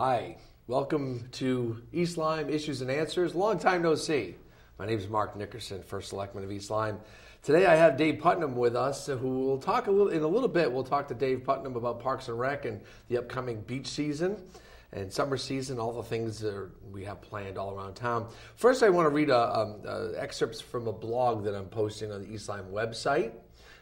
Hi, welcome to East Lyme Issues and Answers. Long time no see. My name is Mark Nickerson, First Selectman of East Lyme. Today I have Dave Putnam with us, who will talk in a little bit. We'll talk to Dave Putnam about Parks and Rec and the upcoming beach season and summer season, all the things that we have planned all around town. First, I want to read excerpts from a blog that I'm posting on the East Lyme website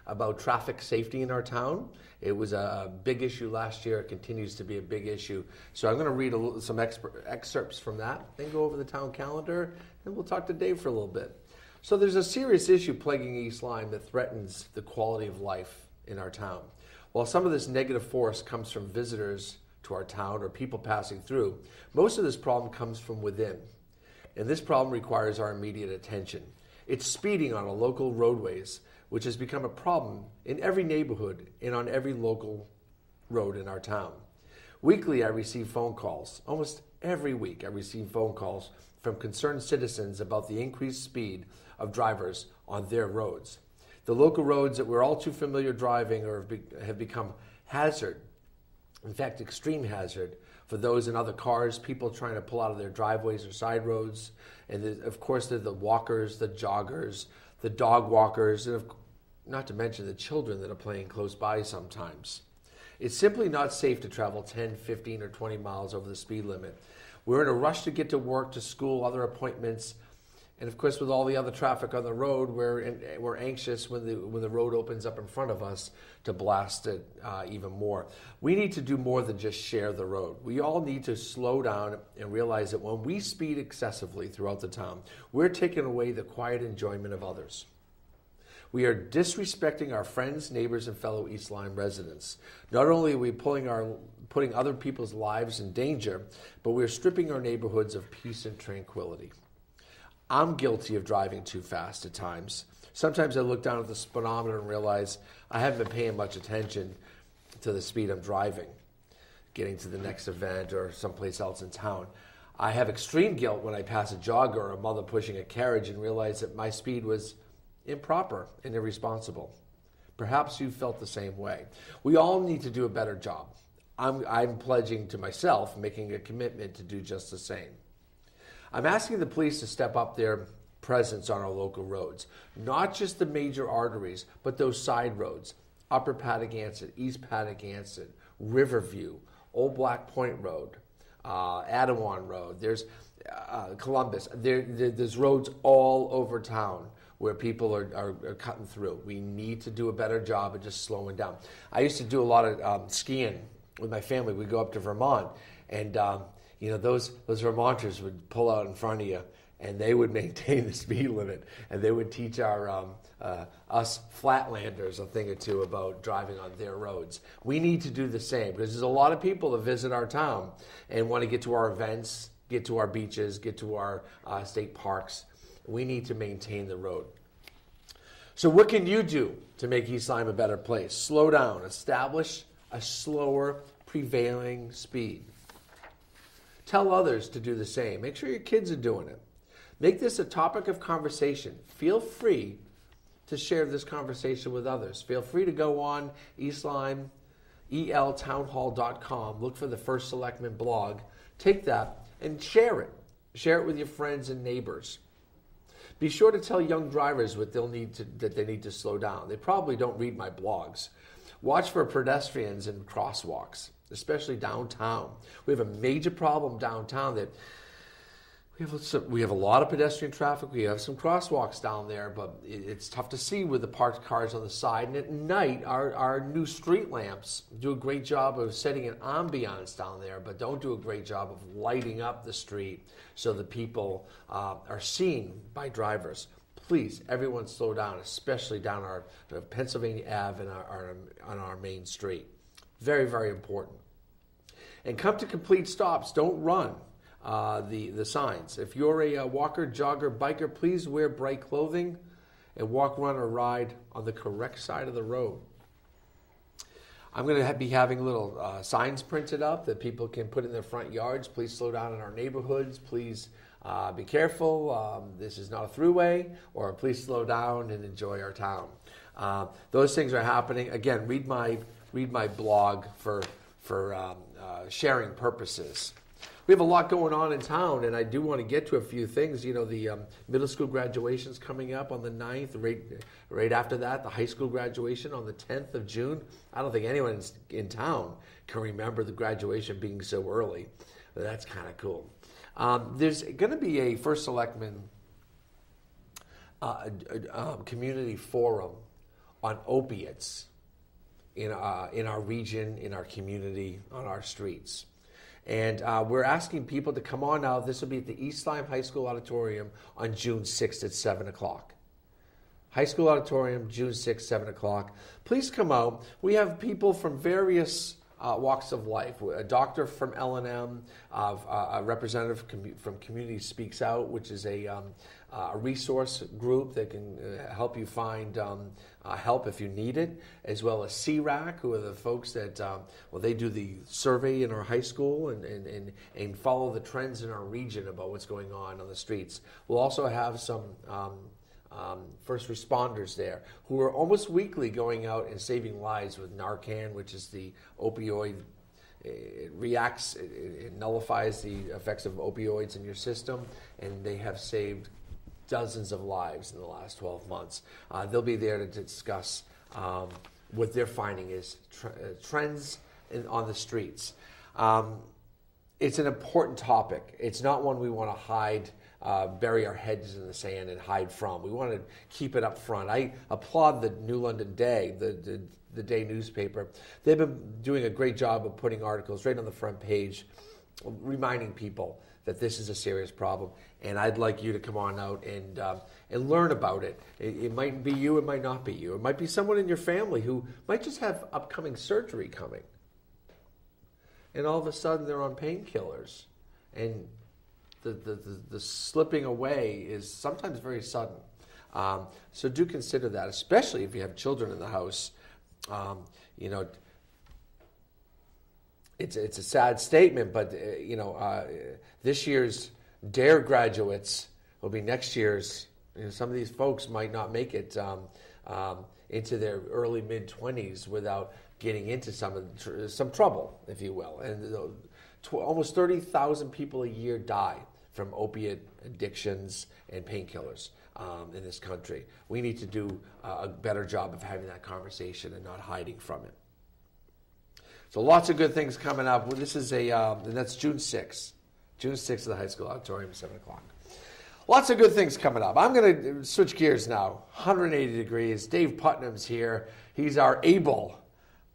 about traffic safety in our town. It was a big issue last year. It continues to be a big issue. So I'm going to read some excerpts from that, then go over the town calendar, and we'll talk to Dave for a little bit. So there's a serious issue plaguing East Lyme that threatens the quality of life in our town. While some of this negative force comes from visitors to our town or people passing through, most of this problem comes from within. And this problem requires our immediate attention. It's speeding on our local roadways, which has become a problem in every neighborhood and on every local road in our town. Weekly, I receive phone calls. Almost every week, I receive phone calls from concerned citizens about the increased speed of drivers on their roads. The local roads that we're all too familiar driving or have become hazard, in fact, extreme hazard, for those in other cars, people trying to pull out of their driveways or side roads. And of course, they're the walkers, the joggers, the dog walkers, and not to mention the children that are playing close by sometimes. It's simply not safe to travel 10, 15, or 20 miles over the speed limit. We're in a rush to get to work, to school, other appointments, and of course, with all the other traffic on the road, we're anxious when the road opens up in front of us to blast it even more. We need to do more than just share the road. We all need to slow down and realize that when we speed excessively throughout the town, we're taking away the quiet enjoyment of others. We are disrespecting our friends, neighbors, and fellow East Lyme residents. Not only are we putting other people's lives in danger, but we're stripping our neighborhoods of peace and tranquility. I'm guilty of driving too fast at times. Sometimes I look down at the speedometer and realize I haven't been paying much attention to the speed I'm driving, getting to the next event or someplace else in town. I have extreme guilt when I pass a jogger or a mother pushing a carriage and realize that my speed was improper and irresponsible. Perhaps you felt the same way. We all need to do a better job. I'm pledging to myself, making a commitment to do just the same. I'm asking the police to step up their presence on our local roads, not just the major arteries, but those side roads, Upper Patagonia, East Patagonia, Riverview, Old Black Point Road, Adawan Road, there's Columbus. There's roads all over town where people are cutting through. We need to do a better job of just slowing down. I used to do a lot of skiing with my family. We'd go up to Vermont, and those Vermonters would pull out in front of you, and they would maintain the speed limit, and they would teach us Flatlanders a thing or two about driving on their roads. We need to do the same, because there's a lot of people that visit our town and want to get to our events, get to our beaches, get to our state parks. We need to maintain the road. So what can you do to make East Lyme a better place? Slow down. Establish a slower prevailing speed. Tell others to do the same. Make sure your kids are doing it. Make this a topic of conversation. Feel free to share this conversation with others. Feel free to go on East Lyme, eltownhall.com. Look for the First Selectman blog. Take that and share it. Share it with your friends and neighbors. Be sure to tell young drivers that they need to slow down. They probably don't read my blogs. Watch for pedestrians and crosswalks, especially downtown. We have a major problem downtown that we have a lot of pedestrian traffic. We have some crosswalks down there, but it's tough to see with the parked cars on the side. And at night, our new street lamps do a great job of setting an ambiance down there, but don't do a great job of lighting up the street so the people are seen by drivers. Please, everyone slow down, especially down our Pennsylvania Ave and on our main street. Very, very important. And come to complete stops. Don't run the signs. If you're a walker, jogger, biker, please wear bright clothing and walk, run, or ride on the correct side of the road. I'm going to be having little signs printed up that people can put in their front yards. Please slow down in our neighborhoods. Please be careful. This is not a throughway. Or please slow down and enjoy our town. Those things are happening. Again, read my blog for sharing purposes. We have a lot going on in town, and I do want to get to a few things. You know, the middle school graduation's coming up on the 9th. Right after that, the high school graduation on the 10th of June. I don't think anyone in town can remember the graduation being so early. But that's kind of cool. There's going to be a First Selectman community forum on opiates in our region, in our community, on our streets. And we're asking people to come on now. This will be at the East Lyme High School Auditorium on June 6th at 7 o'clock. High School Auditorium, June 6th, 7 o'clock. Please come out. We have people from various walks of life. A doctor from L&M, a representative from Community Speaks Out, which is a resource group that can help you find help if you need it, as well as CRAC, who are the folks that, they do the survey in our high school and follow the trends in our region about what's going on the streets. We'll also have some first responders there who are almost weekly going out and saving lives with Narcan, which is the opioid. It reacts, it nullifies the effects of opioids in your system, and they have saved dozens of lives in the last 12 months. They'll be there to discuss what they're finding is trends on the streets. It's an important topic. It's not one we want to hide, bury our heads in the sand and hide from. We want to keep it up front. I applaud the New London Day, the Day newspaper. They've been doing a great job of putting articles right on the front page, reminding people that this is a serious problem, and I'd like you to come on out and learn about it. It might be you, it might not be you. It might be someone in your family who might just have upcoming surgery coming, and all of a sudden they're on painkillers, and the slipping away is sometimes very sudden. So do consider that, especially if you have children in the house. It's a sad statement, but this year's DARE graduates will be next year's. Some of these folks might not make it into their early mid-20s without getting into some trouble, if you will. And almost 30,000 people a year die from opiate addictions and painkillers in this country. We need to do a better job of having that conversation and not hiding from it. So lots of good things coming up. This is and that's June 6th. June 6th at the high school auditorium, 7 o'clock. Lots of good things coming up. I'm going to switch gears now. 180 degrees. Dave Putnam's here. He's our able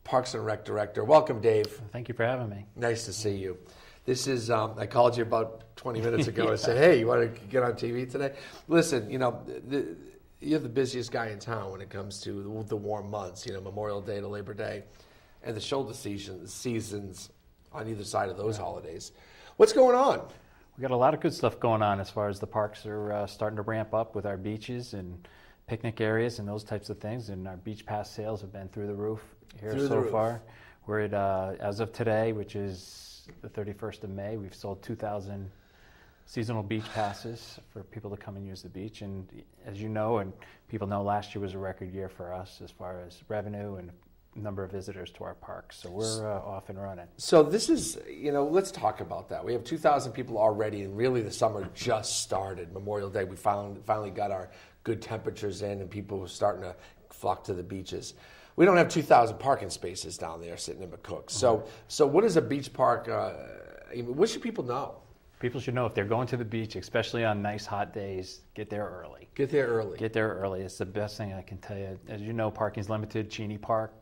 Parks and Rec director. Welcome, Dave. Thank you for having me. Nice to see you. This is, I called you about 20 minutes ago and said, hey, you want to get on TV today? Listen, you're the busiest guy in town when it comes to the warm months, Memorial Day to Labor Day, and the shoulder seasons on either side of those holidays. What's going on? We got a lot of good stuff going on as far as the parks are starting to ramp up with our beaches and picnic areas and those types of things. And our beach pass sales have been through the roof here so far. We're at, as of today, which is the 31st of May, we've sold 2,000 seasonal beach passes for people to come and use the beach. And as you know, and people know, last year was a record year for us as far as revenue and number of visitors to our parks. So we're off and running. So this is, let's talk about that. We have 2,000 people already, and really the summer just started. Memorial Day, we finally got our good temperatures in, and people were starting to flock to the beaches. We don't have 2,000 parking spaces down there sitting in McCook. So what is a beach park? What should people know? People should know if they're going to the beach, especially on nice hot days, get there early. Get there early. Get there early. It's the best thing I can tell you. As you know, parking's limited. Cheney Park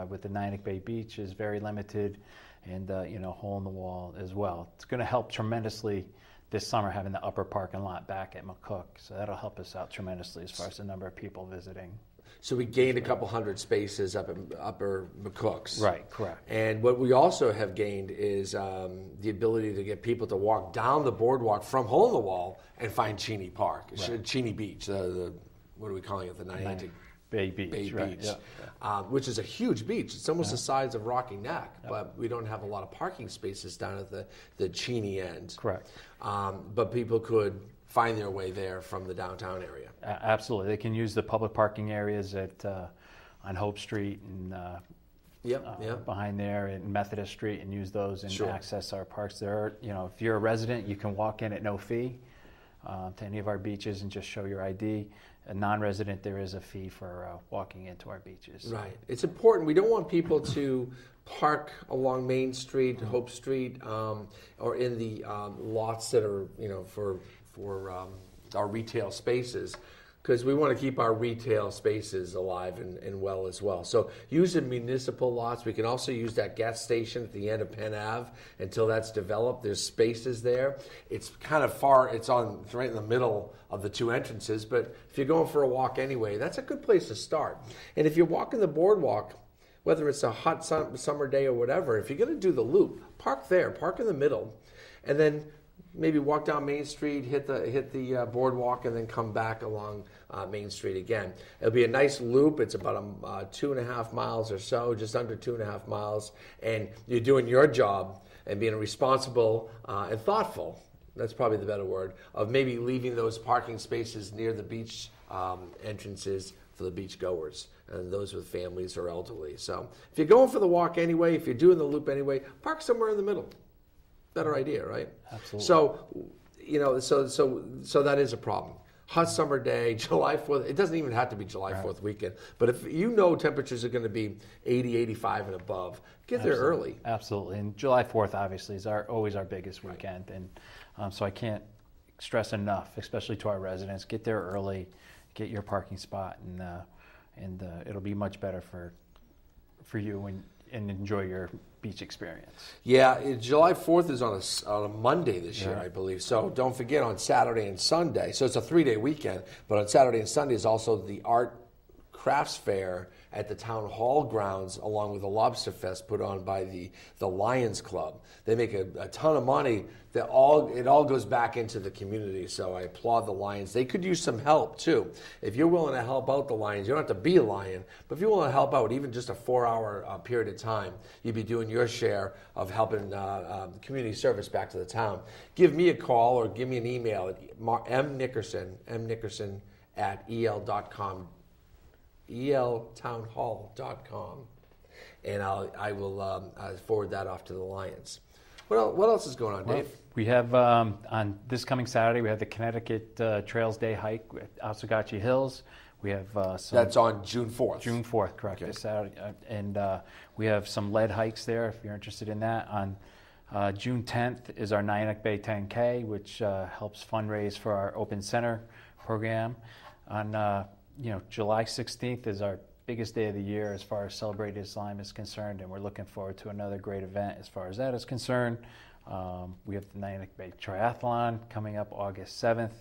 with the Nyack Bay Beach is very limited, and hole in the wall as well. It's going to help tremendously this summer having the upper parking lot back at McCook. So that'll help us out tremendously as far as the number of people visiting. So we gained a couple hundred spaces up in Upper McCook's. Right, correct. And what we also have gained is the ability to get people to walk down the boardwalk from Hole in the Wall and find Cheney Park, right. Cheney Beach, what are we calling it, the Nyack Bay Beach, right. Yeah. Which is a huge beach. It's almost the size of Rocky Neck, but we don't have a lot of parking spaces down at the Cheney end. Correct. But people could find their way there from the downtown area. Absolutely. They can use the public parking areas on Hope Street and behind there in Methodist Street and use those and Sure. access our parks. There are, if you're a resident, you can walk in at no fee to any of our beaches and just show your ID. A non-resident, there is a fee for walking into our beaches. Right. It's important. We don't want people to park along Main Street, Hope Street, or in the lots that are, for our retail spaces, because we want to keep our retail spaces alive and well as well. So use the municipal lots. We can also use that gas station at the end of Penn Ave until that's developed. There's spaces there. It's kind of far. It's right in the middle of the two entrances. But if you're going for a walk anyway, that's a good place to start. And if you're walking the boardwalk, whether it's a hot summer day or whatever, if you're going to do the loop, park there. Park in the middle, and then maybe walk down Main Street, hit the boardwalk, and then come back along Main Street again. It'll be a nice loop. It's about 2.5 miles or so, just under 2.5 miles, and you're doing your job and being responsible and thoughtful. That's probably the better word, of maybe leaving those parking spaces near the beach entrances for the beach goers and those with families or elderly. So if you're going for the walk anyway, if you're doing the loop anyway, park somewhere in the middle. Better idea, right? Absolutely. So that is a problem. Hot summer day, July 4th. It doesn't even have to be July 4th weekend. But if temperatures are going to be 80, 85 and above, get there early. Absolutely. And July 4th, obviously, is always our biggest weekend. And so I can't stress enough, especially to our residents, get there early, get your parking spot, and it'll be much better for you and enjoy your beach experience. Yeah, July 4th is on a Monday this year, I believe. So don't forget on Saturday and Sunday. So it's a 3-day weekend, but on Saturday and Sunday is also the Art Crafts Fair at the Town Hall grounds, along with the Lobster Fest put on by the Lions Club. They make a ton of money. It all goes back into the community, so I applaud the Lions. They could use some help, too. If you're willing to help out the Lions, you don't have to be a Lion, but if you're willing to help out even just a 4-hour period of time, you'd be doing your share of helping community service back to the town. Give me a call or give me an email at mnickerson at el.com, eltownhall.com, and I will forward that off to the Lions. What else is going on, Dave? We have, on this coming Saturday, we have the Connecticut Trails Day hike at Oswegatchie Hills. We have That's on June 4th. June 4th, correct, this Saturday. And we have some lead hikes there if you're interested in that. On June 10th is our Nyack Bay 10K, which helps fundraise for our Open Center program. On July 16th is our biggest day of the year as far as celebrating Lyme is concerned, and we're looking forward to another great event as far as that is concerned. We have the Nyack Bay Triathlon coming up August 7th.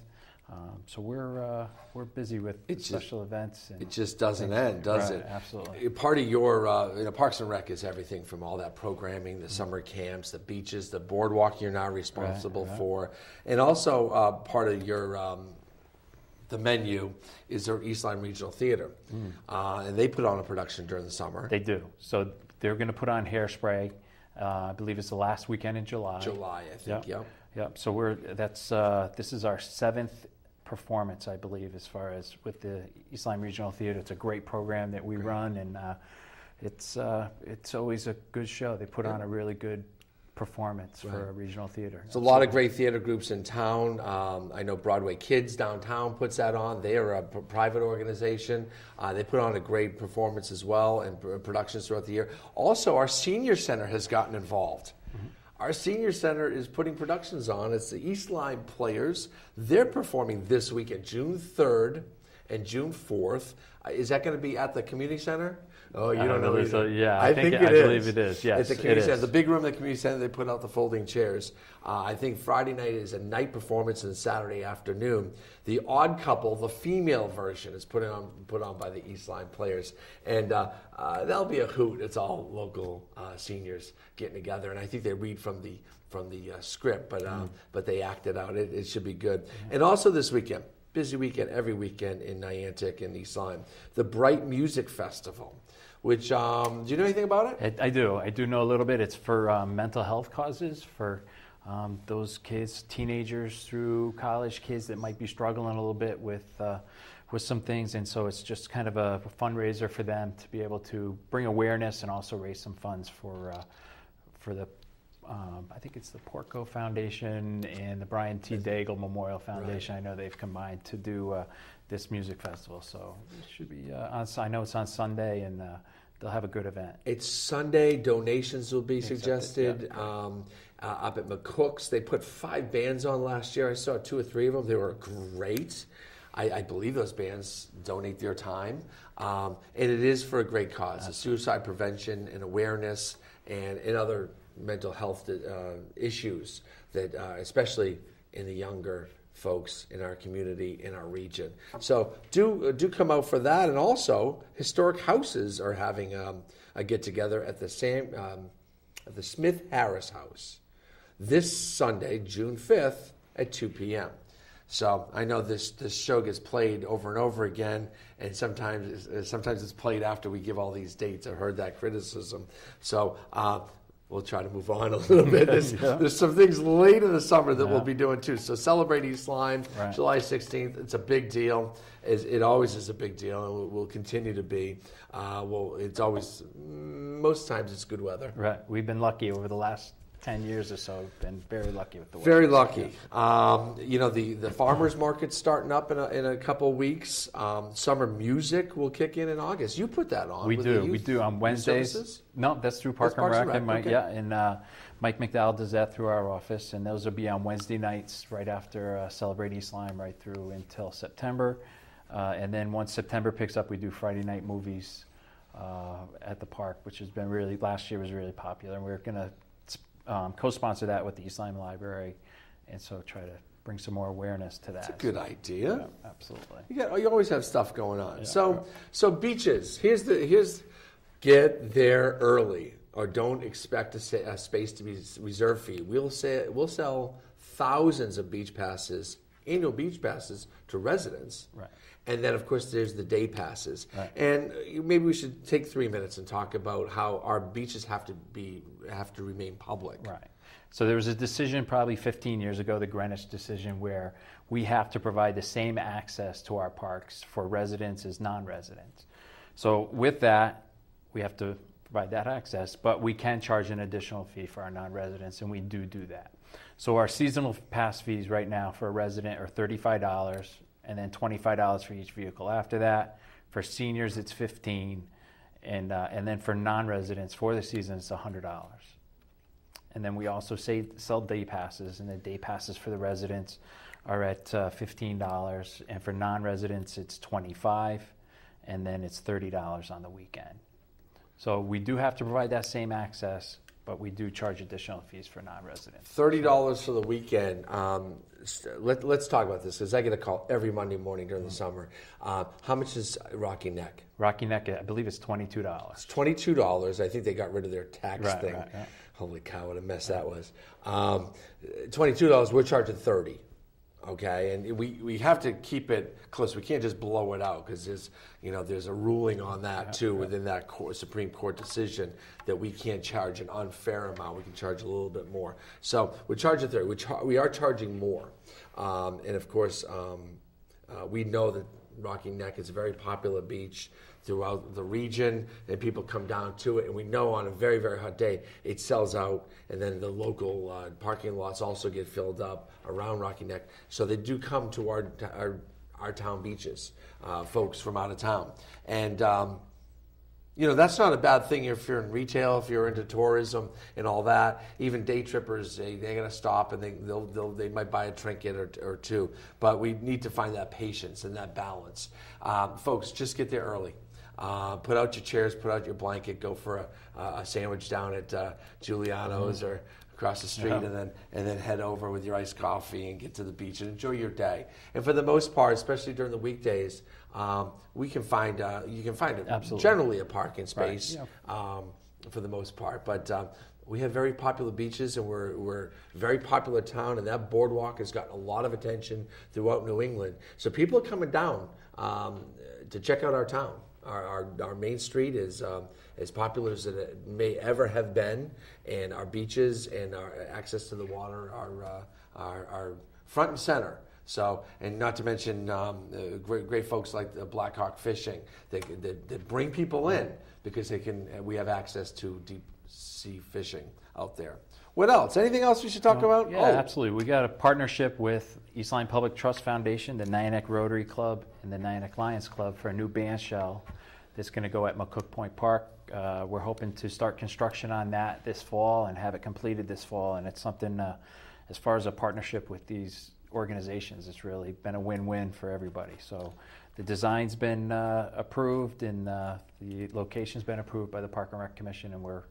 So we're busy with special events. And it just doesn't end, does it? Absolutely. Part of your Parks and Rec is everything from all that programming, the summer camps, the beaches, the boardwalk you're now responsible for, and also part of your the menu is their East Lyme Regional Theater. And they put on a production during the summer. They do. So they're going to put on Hairspray. I believe it's the last weekend in July. July, I think, Yep. So this is our 7th performance, I believe, as far as with the East Lyme Regional Theater. It's a great program that we run, and it's always a good show. They put on a really good performance for a regional theater. There's a lot of great theater groups in town. I know Broadway Kids downtown puts that on. They are a private organization. They put on a great performance as well and productions throughout the year. Also, our senior center has gotten involved. Our senior center is putting productions on. It's the East Lyme Players. They're performing this weekend, June 3rd and June 4th. Is that going to be at the community center? Oh, you don't know. I believe it is. Yes, it's a community center. The big room at the community center, they put out the folding chairs. I think Friday night is a night performance and Saturday afternoon. The Odd Couple, the female version, is put on by the East Lyme Players. And that'll be a hoot. It's all local seniors getting together. And I think they read from the script, but they act it out. It should be good. And also this weekend, busy weekend, every weekend in Niantic and East Lyme, the Bright Music Festival, which, do you know anything about it? I do. I do know a little bit. It's for mental health causes, for those kids, teenagers through college, kids that might be struggling a little bit with with some things, and so it's just kind of a fundraiser for them to be able to bring awareness and also raise some funds for the I think it's the Porco Foundation and the Brian T. Daigle Memorial Foundation. Right. I know they've combined to do this music festival, so it should be I know it's on Sunday, and they'll have a good event. It's Sunday. Donations will be suggested. Yeah. Up at McCook's, they put 5 bands on last year. I saw 2 or 3 of them. They were great. I believe those bands donate their time, and it is for a great cause: suicide prevention and awareness, and other mental health issues that, especially in the younger folks in our community, in our region. So do come out for that. And also, historic houses are having a get together at the Smith Harris House this Sunday, June 5th at 2 p.m. So I know this show gets played over and over again, and sometimes it's played after we give all these dates. I've heard that criticism. So we'll try to move on a little bit. There's some things late in the summer that we'll be doing too. So celebrate East Lyme, July 16th. It's a big deal. It always is a big deal, and will continue to be. It's always, most times it's good weather. Right. We've been lucky over the last 10 years or so. Been very lucky with the weather. Very lucky. The farmers market's starting up in a couple of weeks. Summer music will kick in August. You put that on. We do on Wednesdays. No, that's through Park and Rec. And Mike, okay. And Mike McDowell does that through our office, and those will be on Wednesday nights right after Celebrate East Lyme, right through until September. And then once September picks up, we do Friday night movies at the park, which has been last year was really popular, and we're going to co-sponsor that with the East Lyme Library, and so try to bring some more awareness to that. That's a good idea. Yeah, absolutely. You always have stuff going on. Yeah, so beaches. Here's get there early, or don't expect a space to be reserved for you. We'll sell thousands of beach passes, annual beach passes, to residents. Right. And then, of course, there's the day passes. Right. And maybe we should take 3 minutes and talk about how our beaches have to remain public. Right. So there was a decision probably 15 years ago, the Greenwich decision, where we have to provide the same access to our parks for residents as non-residents. So with that, we have to provide that access, but we can charge an additional fee for our non-residents, and we do that. So our seasonal pass fees right now for a resident are $35, and then $25 for each vehicle after that. For seniors, it's $15, and then for non-residents for the season, it's $100. And then we also sell day passes, and the day passes for the residents are at $15, and for non-residents, it's $25, and then it's $30 on the weekend. So we do have to provide that same access, but we do charge additional fees for non-residents. $30 for the weekend. Let's talk about this, because I get a call every Monday morning during the summer. How much is Rocky Neck? Rocky Neck, I believe it's $22. It's $22. I think they got rid of their tax thing. Right. Holy cow, what a mess that was. $22, we're charging $30. Okay, and we have to keep it close. We can't just blow it out, because there's a ruling on that too within that Supreme Court decision that we can't charge an unfair amount. We can charge a little bit more. So we're charging $30. We are charging more, and of course we know that Rocky Neck is a very popular beach throughout the region, and people come down to it, and we know on a very, very hot day it sells out, and then the local parking lots also get filled up around Rocky Neck. So they do come to our town beaches, folks from out of town. And that's not a bad thing if you're in retail, if you're into tourism and all that. Even day trippers, they got to stop, and they might buy a trinket or two. But we need to find that patience and that balance. Folks, just get there early. Put out your chairs, put out your blanket, go for a sandwich down at Giuliano's or across the street, and then head over with your iced coffee and get to the beach and enjoy your day. And for the most part, especially during the weekdays, you can find generally a parking space for the most part. But we have very popular beaches, and we're a very popular town, and that boardwalk has gotten a lot of attention throughout New England. So people are coming down to check out our town. Our main street is as popular as it may ever have been, and our beaches and our access to the water are front and center So, and not to mention great folks like the Black Hawk Fishing that bring people in because we have access to deep sea fishing out there. What else? Anything else we should talk about? Yeah, absolutely. We got a partnership with East Lyme Public Trust Foundation, the Nyack Rotary Club, and the Nyack Lions Club for a new band shell that's going to go at McCook Point Park. We're hoping to start construction on that this fall and have it completed this fall. And it's something, as far as a partnership with these organizations, it's really been a win-win for everybody. So the design's been approved and the location's been approved by the Park and Rec Commission, and we're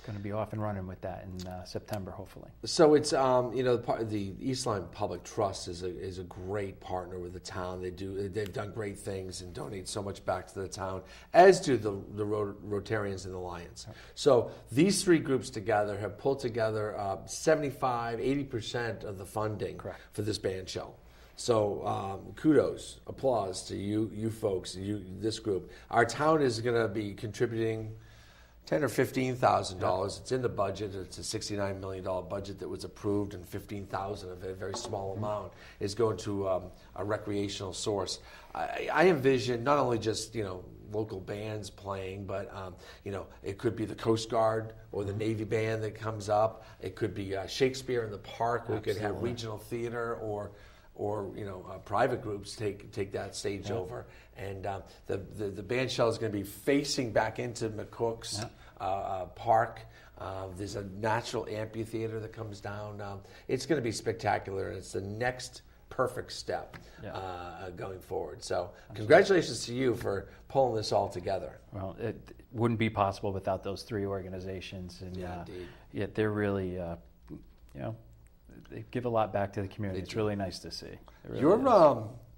going to be off and running with that in September, hopefully. So it's the East Lyme Public Trust is a great partner with the town. They've done great things and donate so much back to the town, as do the Rotarians and the Lions. So these three groups together have pulled together 75-80% of the funding for this band shell. So kudos, applause to you folks, this group. Our town is going to be contributing $10,000 or $15,000. It's in the budget. It's a $69 million budget that was approved, and $15,000 of it, a very small amount, is going to a recreational source. I envision not only just local bands playing, but it could be the Coast Guard or the Navy band that comes up. It could be Shakespeare in the Park. We could have regional theater or private groups take that stage over, and the band shell is going to be facing back into McCook's park. There's a natural amphitheater that comes down. It's going to be spectacular, and it's the next perfect step going forward. So congratulations to you for pulling this all together. Well, it wouldn't be possible without those three organizations, and yet they're really they give a lot back to the community. It's really nice to see. Really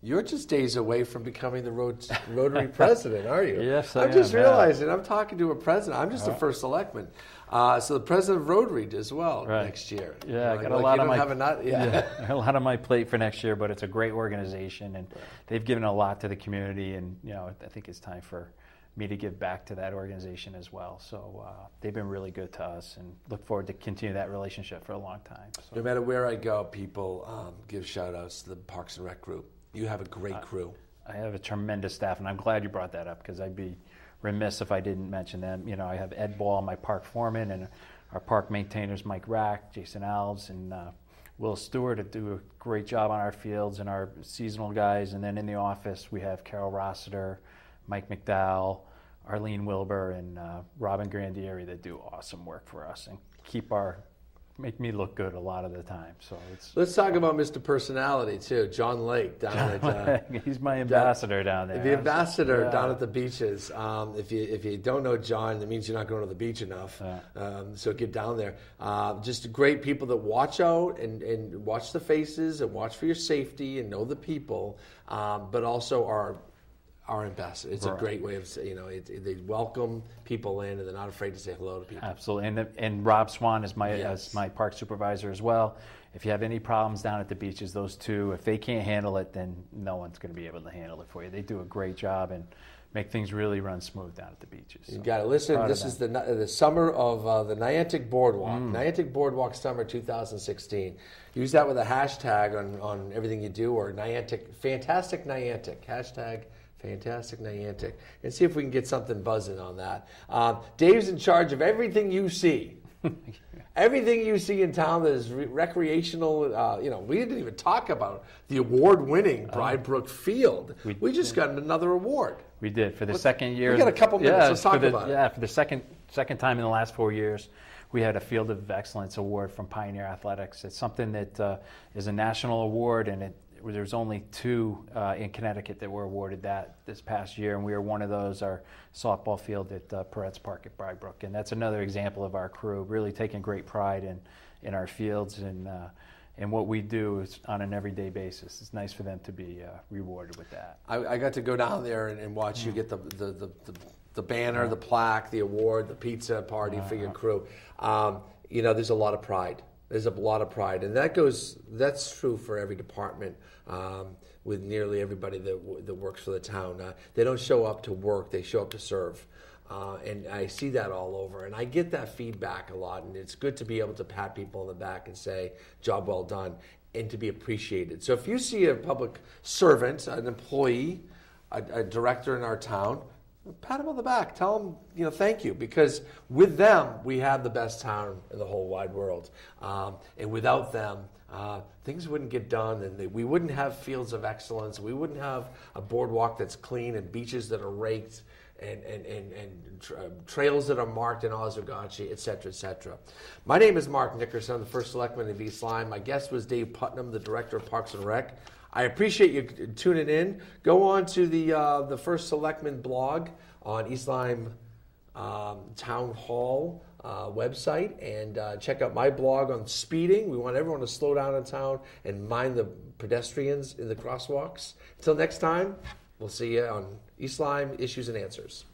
You're just days away from becoming the Rotary president, are you? Yes, I'm just realizing I'm talking to a president. I'm just a first selectman. So the president of Rotary as well next year. Yeah, I got a lot on my plate for next year, but it's a great organization, and they've given a lot to the community, and I think it's time for me to give back to that organization as well. So they've been really good to us, and look forward to continue that relationship for a long time. So. No matter where I go, people give shout outs to the Parks and Rec group. You have a great crew. I have a tremendous staff, and I'm glad you brought that up because I'd be remiss if I didn't mention them. I have Ed Ball, my park foreman, and our park maintainers, Mike Rack, Jason Alves, and Will Stewart, that do a great job on our fields, and our seasonal guys. And then in the office, we have Carol Rossiter, Mike McDowell, Arlene Wilbur, and Robin Grandieri that do awesome work for us and make me look good a lot of the time. So let's talk about Mr. Personality too, John Lake down at. He's my ambassador down there. The ambassador down at the beaches. If you don't know John, that means you're not going to the beach enough. So get down there. Just great people that watch out and watch the faces and watch for your safety and know the people, but also are our ambassador. It's a great way of, they welcome people in, and they're not afraid to say hello to people. Absolutely, and Rob Swan is my park supervisor as well. If you have any problems down at the beaches, those two, if they can't handle it, then no one's going to be able to handle it for you. They do a great job and make things really run smooth down at the beaches. You got to listen. This is the summer of the Niantic Boardwalk. Niantic Boardwalk Summer 2016. Use that with a hashtag on everything you do, or Niantic, Fantastic Niantic, hashtag Fantastic Niantic, and see if we can get something buzzing on that. Dave's in charge of everything you see. Everything you see in town that is recreational. We didn't even talk about the award-winning Bridebrook Field. We just got another award. We did for the second year. We got a couple minutes. Let's talk about it. Yeah, for the second time in the last 4 years, we had a Field of Excellence award from Pioneer Athletics. It's something that is a national award, and there's only two in Connecticut that were awarded that this past year, and we were one of those, our softball field at Peretz Park at Bridebrook. And that's another example of our crew really taking great pride in our fields and what we do is on an everyday basis. It's nice for them to be rewarded with that. I got to go down there and watch you get the banner, the plaque, the award, the pizza party for your crew. There's a lot of pride. There's a lot of pride, and that's true for every department with nearly everybody that works for the town. They don't show up to work, they show up to serve. And I see that all over, and I get that feedback a lot, and it's good to be able to pat people on the back and say, job well done. and to be appreciated. So if you see a public servant, an employee, a director in our town, pat them on the back. Tell them, thank you, because with them we have the best town in the whole wide world. And without them, things wouldn't get done, and we wouldn't have fields of excellence. We wouldn't have a boardwalk that's clean and beaches that are raked and trails that are marked in Oswegatchie, et cetera, et cetera. My name is Mark Nickerson. I'm the first selectman of East Lyme. My guest was Dave Putnam, the director of Parks and Rec. I appreciate you tuning in. Go on to the First Selectman blog on East Lyme Town Hall website, and check out my blog on speeding. We want everyone to slow down in town and mind the pedestrians in the crosswalks. Until next time, we'll see you on East Lyme Issues and Answers.